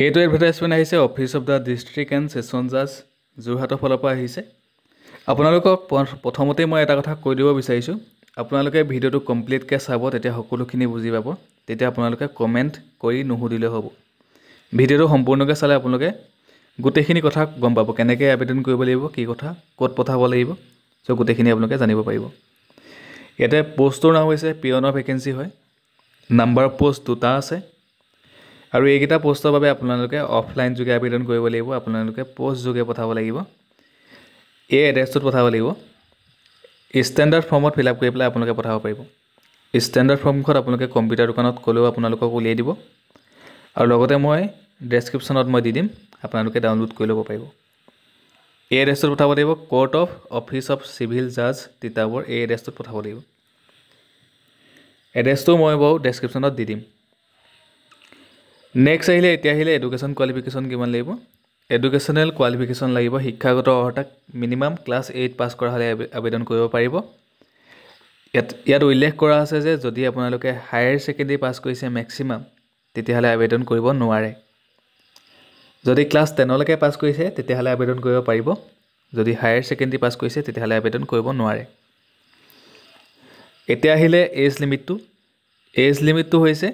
এইটো এডভাৰটাইজমেণ্ট আহিছে office of the district and session জাজ যোৰহাটৰ ফালৰ পৰা আহিছে। আপোনালোকক প্ৰথমতেই মই এটা কথা কৈ দিব বিচাৰিছোঁ, আপোনালোকে ভিডিঅ'টো কমপ্লিটকৈ চাব, তেতিয়া সকলোখিনি বুজি পাব। তেতিয়া আপোনালোকে কমেণ্ট কৰি নুসুধিলেও হ'ব। ভিডিঅ'টো সম্পূৰ্ণকৈ চালে আপোনালোকে গোটেইখিনি কথা গম পাব, কেনেকৈ আবেদন কৰিব লাগিব, কি কথা, ক'ত পঠাব লাগিব, চ' গোটেইখিনি আপোনালোকে জানিব পাৰিব। ইয়াতে পষ্টটোৰ নাম হৈছে পিয়নৰ ভেকেঞ্চি হয়। নাম্বাৰ পষ্ট 2টা আছে আৰু এইকেইটা পষ্টৰ বাবে আপোনালোকে অফলাইন যোগে আবেদন কৰিব লাগিব। আপোনালোকে পোষ্ট যোগে পঠাব লাগিব। এই এড্ৰেছটোত পঠাব লাগিব। ষ্টেণ্ডাৰ্ড ফৰ্মত ফিল আপ কৰি পেলাই আপোনালোকে পঠাব পাৰিব। ষ্টেণ্ডাৰ্ড ফৰ্মখন আপোনালোকে কম্পিউটাৰ দোকানত ক'লেও আপোনালোকক উলিয়াই দিব আৰু লগতে মই ডেছক্ৰিপশ্যনত মই দি দিম, আপোনালোকে ডাউনলোড কৰি ল'ব পাৰিব। এই এড্ৰেছটোত পঠাব লাগিব। Court of office of civil জাজ তিতাবৰ, এই এড্ৰেছটোত পঠাব লাগিব। এড্ৰেছটো মই বাৰু ডেছক্ৰিপশ্যনত দি দিম। নেক্সট এতিয়া আহিলে এডুকেশ্যন কোৱালিফিকেশ্যন কিমান লাগিব। এডুকেশ্যনেল কোৱালিফিকেশ্যন লাগিব, শিক্ষাগত অৰ্হতা মিনিমাম ক্লাছ 8 পাছ কৰা হ'লে আবেদন কৰিব পাৰিব। ইয়াত উল্লেখ কৰা আছে যে যদি আপোনালোকে হায়াৰ ছেকেণ্ডেৰী পাছ কৰিছে মেক্সিমাম, তেতিয়াহ'লে আবেদন কৰিব নোৱাৰে। যদি ক্লাছ 10লৈকে পাছ কৰিছে তেতিয়াহ'লে আবেদন কৰিব পাৰিব। যদি হায়াৰ ছেকেণ্ডেৰী পাছ কৰিছে তেতিয়াহ'লে আবেদন কৰিব নোৱাৰে। এতিয়া আহিলে এজ লিমিটটো। এজ লিমিটটো হৈছে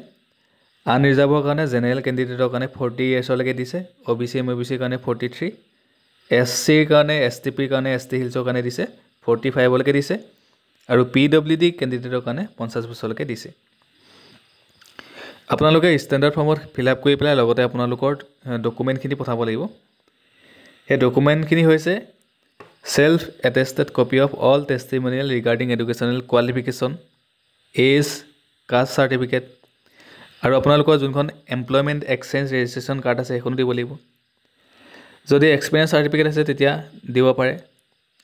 আনৰিজাৰ্ভৰ কাৰণে, জেনেৰেল কেণ্ডিডেটৰ কাৰণে 40 ইয়াৰ্ছলৈকে দিছে, OBC MOBCৰ কাৰণে 43, SCৰ কাৰণে, STPৰ কাৰণে, ST হিলছৰ কাৰণে দিছে 45লৈকে দিছে আৰু PWD কেণ্ডিডেটৰ কাৰণে 50 বছৰলৈকে দিছে। আপোনালোকে ষ্টেণ্ডাৰ্ড ফৰ্মত ফিল আপ কৰি পেলাই লগতে আপোনালোকৰ ডকুমেণ্টখিনি পঠাব লাগিব। সেই ডকুমেণ্টখিনি হৈছে self attested copy of all testimonial regarding educational qualification, age, caste certificate আৰু আপোনালোকৰ যোনখন এমপ্লয়মেণ্ট এক্সচেঞ্জ ৰেজিষ্ট্ৰেশ্যন কাৰ্ড আছে সেইখনো দিব লাগিব। যদি এক্সপিৰিয়েঞ্চ চাৰ্টিফিকেট আছে তেতিয়া দিব পাৰে।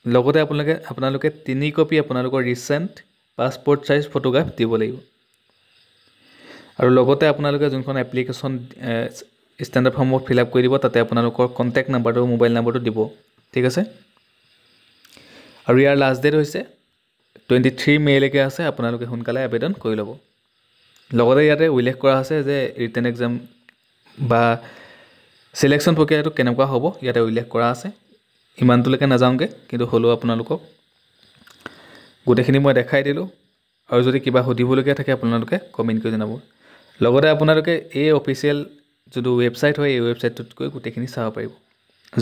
লগতে আপোনালোকে 3 কপি আপোনালোকৰ ৰিচেণ্ট পাছপৰ্ট চাইজ ফটোগ্ৰাফ দিব লাগিব। আৰু লগতে আপোনালোকে যোনখন এপ্লিকেশ্যন ষ্টেণ্ডাৰ্ড ফৰ্মত ফিল আপ কৰি দিব, তাতে আপোনালোকৰ কণ্টেক্ট নাম্বাৰটো, মোবাইল নাম্বাৰটো দিব। ঠিক আছে। আৰু ইয়াৰ লাষ্ট ডেট হৈছে 23 মে'লৈকে আছে। আপোনালোকে সোনকালে আবেদন কৰি ল'ব। লগতে ইয়াতে উল্লেখ কৰা আছে যে ৰিটেন এক্সাম বা চিলেকশ্যন প্ৰক্ৰিয়াটো কেনেকুৱা হ'ব ইয়াতে উল্লেখ কৰা আছে। ইমানটোলৈকে নাযাওঁগৈ, কিন্তু হ'লেও আপোনালোকক গোটেইখিনি মই দেখাই দিলোঁ। আৰু যদি কিবা সুধিবলগীয়া থাকে আপোনালোকে কমেণ্ট কৰি জনাব। লগতে আপোনালোকে এই অফিচিয়েল যোনটো ৱেবছাইট হয়, এই ৱেবছাইটটোত গৈ গোটেইখিনি চাব পাৰিব।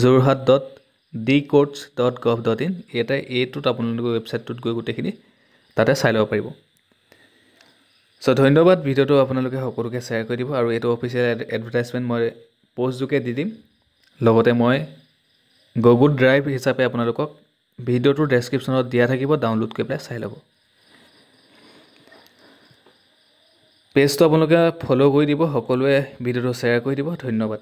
jorhat.dcourts.gov.in, এইটোত আপোনালোকে ৱেবছাইটটোত গৈ গোটেইখিনি তাতে চাই ল'ব পাৰিব। চ' ধন্যবাদ। ভিডিঅ'টো আপোনালোকে সকলোকে শ্বেয়াৰ কৰি দিব আৰু এইটো অফিচিয়েল এডভাৰটাইজমেণ্ট মই পোষ্ট যোগে দি দিম। লগতে মই গুগল ড্ৰাইভ হিচাপে আপোনালোকক ভিডিঅ'টোৰ ডেছক্ৰিপশ্যনত দিয়া থাকিব, ডাউনলোড কৰি পেলাই চাই ল'ব। পেজটো আপোনালোকে ফ'ল' কৰি দিব, সকলোৱে ভিডিঅ'টো শ্বেয়াৰ কৰি দিব। ধন্যবাদ।